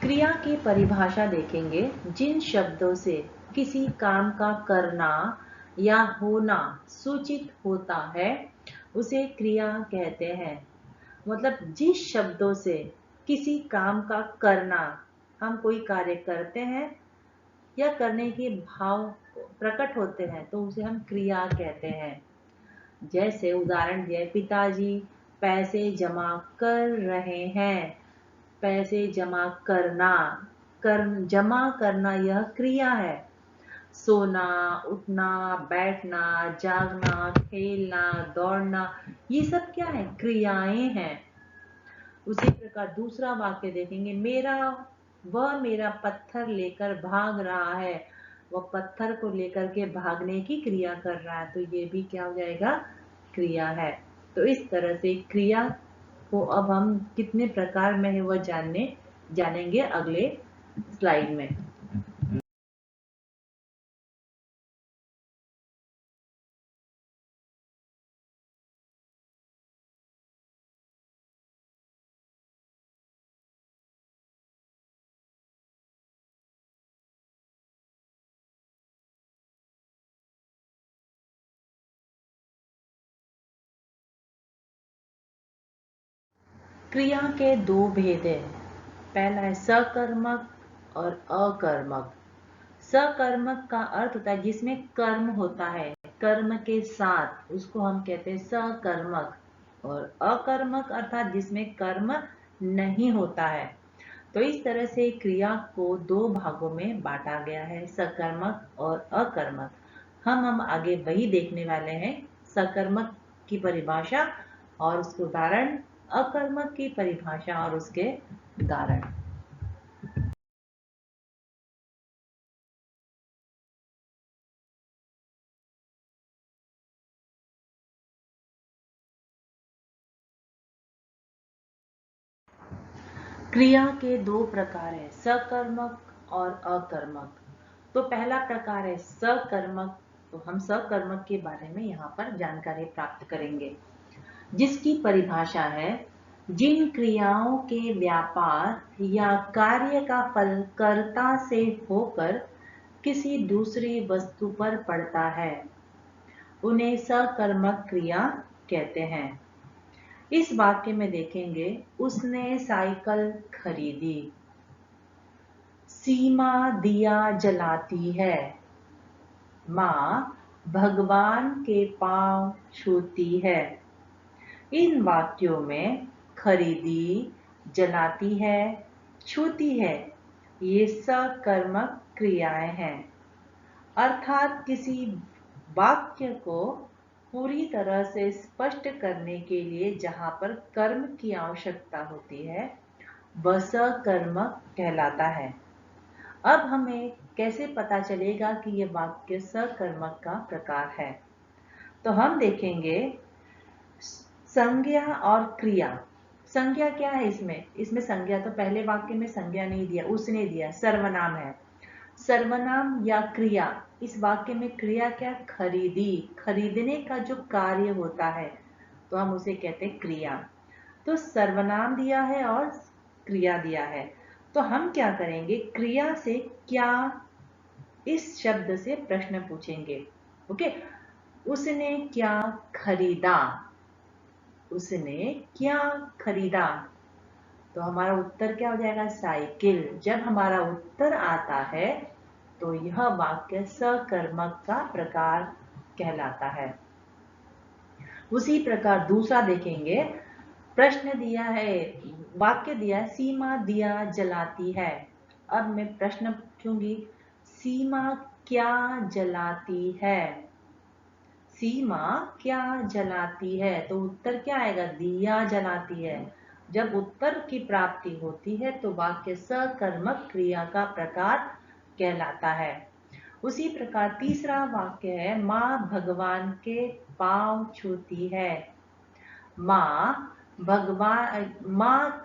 क्रिया की परिभाषा देखेंगे। जिन शब्दों से किसी काम का करना या होना सूचित होता है उसे क्रिया कहते हैं। मतलब जिस शब्दों से किसी काम का करना, हम कोई कार्य करते हैं या करने के भाव प्रकट होते हैं तो उसे हम क्रिया कहते हैं। जैसे उदाहरण दिया है, पिताजी पैसे जमा कर रहे हैं। पैसे जमा करना, जमा करना यह क्रिया है। सोना, उठना, बैठना, जागना, खेलना, दौड़ना, ये सब क्या है? क्रियाएं हैं। उसी प्रकार दूसरा वाक्य देखेंगे, वह मेरा पत्थर लेकर भाग रहा है। वह पत्थर को लेकर के भागने की क्रिया कर रहा है, तो ये भी क्या हो जाएगा? क्रिया है। तो इस तरह से क्रिया को अब हम कितने प्रकार में है वह जानेंगे अगले स्लाइड में। क्रिया के दो भेद हैं। पहला है सकर्मक और अकर्मक। सकर्मक का अर्थ होता है जिसमें कर्म होता है, कर्म के साथ, उसको हम कहते हैं सकर्मक। और अकर्मक अर्थात जिसमें कर्म नहीं होता है। तो इस तरह से क्रिया को दो भागों में बांटा गया है, सकर्मक और अकर्मक। हम आगे वही देखने वाले हैं, सकर्मक की परिभाषा और उसके उदाहरण, अकर्मक की परिभाषा और उसके उदाहरण। क्रिया के दो प्रकार है, सकर्मक और अकर्मक। तो पहला प्रकार है सकर्मक। तो हम सकर्मक के बारे में यहाँ पर जानकारी प्राप्त करेंगे, जिसकी परिभाषा है, जिन क्रियाओं के व्यापार या कार्य का फल कर्ता से होकर किसी दूसरी वस्तु पर पड़ता है उन्हें सकर्मक क्रिया कहते हैं। इस वाक्य में देखेंगे, उसने साइकिल खरीदी। सीमा दिया जलाती है। माँ भगवान के पांव छूती है। इन वाक्यों में खरीदी, जलाती है, छूती है, ये सकर्मक क्रियाएं हैं। अर्थात किसी वाक्य को पूरी तरह से स्पष्ट करने के लिए जहां पर कर्म की आवश्यकता होती है वह सकर्मक कहलाता है। अब हमें कैसे पता चलेगा कि यह वाक्य सकर्मक का प्रकार है? तो हम देखेंगे संज्ञा और क्रिया। संज्ञा क्या है इसमें संज्ञा तो पहले वाक्य में संज्ञा नहीं दिया, उसने दिया, सर्वनाम है। सर्वनाम या क्रिया, इस वाक्य में क्रिया क्या? खरीदी, खरीदने का जो कार्य होता है तो हम उसे कहते हैं क्रिया। तो सर्वनाम दिया है और क्रिया दिया है, तो हम क्या करेंगे? क्रिया से क्या, इस शब्द से प्रश्न पूछेंगे। ओके, उसने क्या खरीदा? उसने क्या खरीदा? तो हमारा उत्तर क्या हो जाएगा? साइकिल। जब हमारा उत्तर आता है तो यह वाक्य सकर्मक का प्रकार कहलाता है। उसी प्रकार दूसरा देखेंगे, प्रश्न दिया है, वाक्य दिया है, सीमा दिया जलाती है। अब मैं प्रश्न पूछूंगी, सीमा क्या जलाती है? सीमा क्या जलाती है? तो उत्तर क्या आएगा? दिया जलाती है। जब उत्तर की प्राप्ति होती है तो वाक्य सकर्मक क्रिया का प्रकार कहलाता है। उसी प्रकार तीसरा वाक्य है, माँ भगवान के पांव छूती है। माँ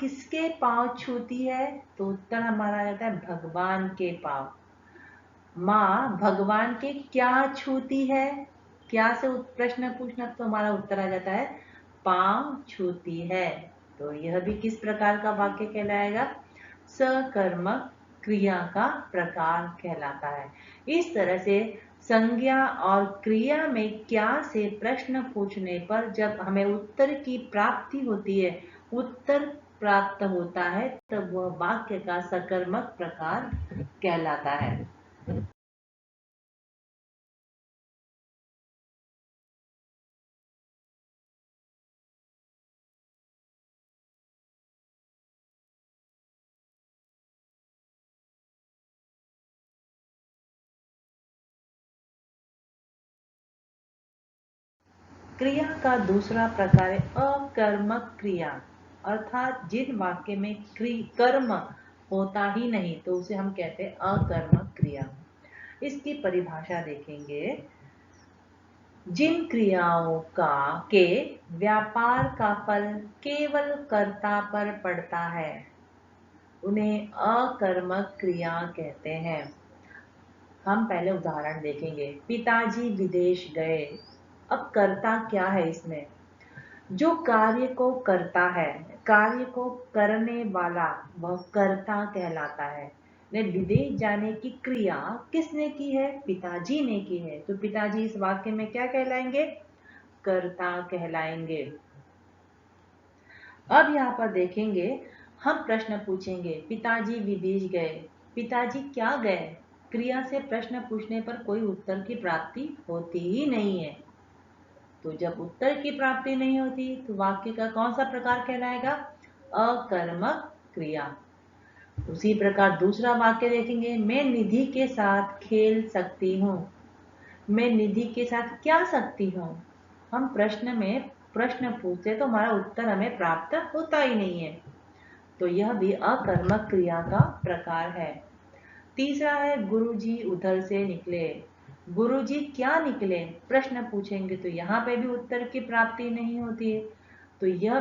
किसके पांव छूती है? तो उत्तर हमारा आ जाता है भगवान के पांव। माँ भगवान के क्या छूती है? क्या से प्रश्न पूछना तो हमारा उत्तर आ जाता है पांव छूती है। तो यह भी किस प्रकार का वाक्य कहलाएगा? सकर्मक क्रिया का प्रकार कहलाता है। इस तरह से संज्ञा और क्रिया में क्या से प्रश्न पूछने पर जब हमें उत्तर की प्राप्ति होती है, उत्तर प्राप्त होता है, तब वह वाक्य का सकर्मक प्रकार कहलाता है। क्रिया का दूसरा प्रकार है अकर्मक क्रिया, अर्थात जिन वाक्य में कर्म होता ही नहीं तो उसे हम कहते हैं अकर्मक क्रिया। इसकी परिभाषा देखेंगे, जिन क्रियाओं का के व्यापार का फल केवल कर्ता पर पड़ता है उन्हें अकर्मक क्रिया कहते हैं। हम पहले उदाहरण देखेंगे। पिताजी विदेश गए। अब कर्ता क्या है इसमें? जो कार्य को करता है, कार्य को करने वाला, वह कर्ता कहलाता है। ने विदेश जाने की क्रिया किसने की है? पिताजी ने की है। तो पिताजी इस वाक्य में क्या कहलाएंगे? कर्ता कहलाएंगे। अब यहाँ पर देखेंगे, हम प्रश्न पूछेंगे, पिताजी विदेश गए। पिताजी क्या गए? क्रिया से प्रश्न पूछने पर कोई उत्तर की प्राप्ति होती ही नहीं है। तो जब उत्तर की प्राप्ति नहीं होती तो वाक्य का कौन सा प्रकार कहलाएगा? अकर्मक क्रिया। उसी प्रकार दूसरा वाक्य देखेंगे, मैं निधि के साथ खेल सकती हूँ। मैं निधि के साथ क्या सकती हूँ? हम प्रश्न में प्रश्न पूछते तो हमारा उत्तर हमें प्राप्त होता ही नहीं है, तो यह भी अकर्मक क्रिया का प्रकार है। तीसरा है, गुरुजी उधर से निकले। गुरुजी क्या निकले? प्रश्न पूछेंगे तो यहाँ पे भी उत्तर की प्राप्ति नहीं होती है, तो यह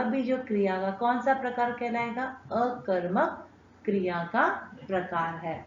भी जो क्रिया का कौन सा प्रकार कहलाएगा? अकर्मक क्रिया का प्रकार है।